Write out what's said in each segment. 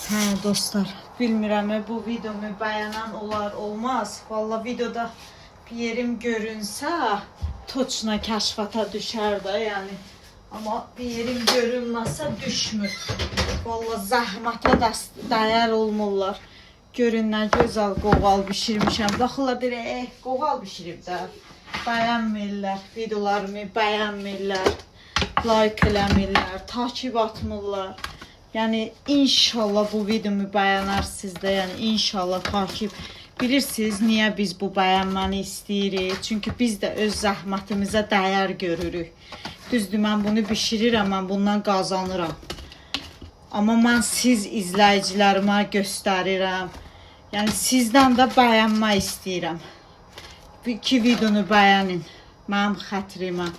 Hə dostlar, bilmirəm bu videomu bəyənən olar olmaz. Vallahi videoda bir yerim görünsə toçna kəşfata düşər də yəni. Amma bir yerim görünməsə düşmür. Vallahi zəhmətə dəyər olmurlar. Görün nə gözəl qoğal bişirmişəm. Baxırlar deyir, qoğal bişirib də. Bəyənmirlər, videolarımı bəyənmirlər, like eləmirlər, takip atmırlar. Yəni inşallah bu videomu bəyənərsiniz də, yəni inşallah takip. Bilirsiniz niyə biz bu bəyənməni istəyirik? Çünki biz də öz zəhmətimizə dəyər görürük. Düzdür, mən bunu bişirirəm, mən bundan qazanıram. Amma mən siz izləyicilərimə göstərirəm. Yəni sizdən də bəyənmə istəyirəm. İki videonu bəyənin mənim xətrimə.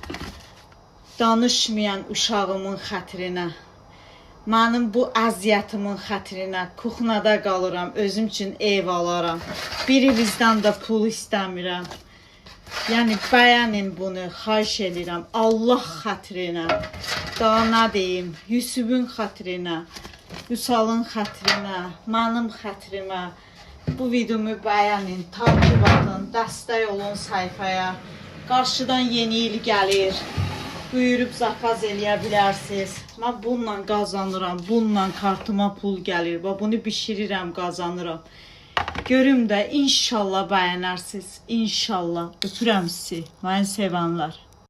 Danışmayan uşağımın xətrinə. Mənim bu əziyyətimin xətrinə. Kuxnada qalıram, özüm üçün ev alaram. Birinizdən də pul istəmirəm. Yəni bəyənin bunu, xahiş edirəm. Allah xətrinə. Daha nə deyim? Yusufun xətrinə, Vüsalın xətrinə, mənim xətrimə. Bu videomu bəyənin, takip atın, dəstək olun sayfaya. Qarşıdan yeni il gəlir. Buyurub zakaz eləyə bilərsiniz. Mən bununla qazanıram, bununla kartıma pul gəlir. Bunu bişirirəm, qazanıram. Görüm də inşallah bəyənərsiniz. İnşallah. Öpürəm sizi, məni sevənlər.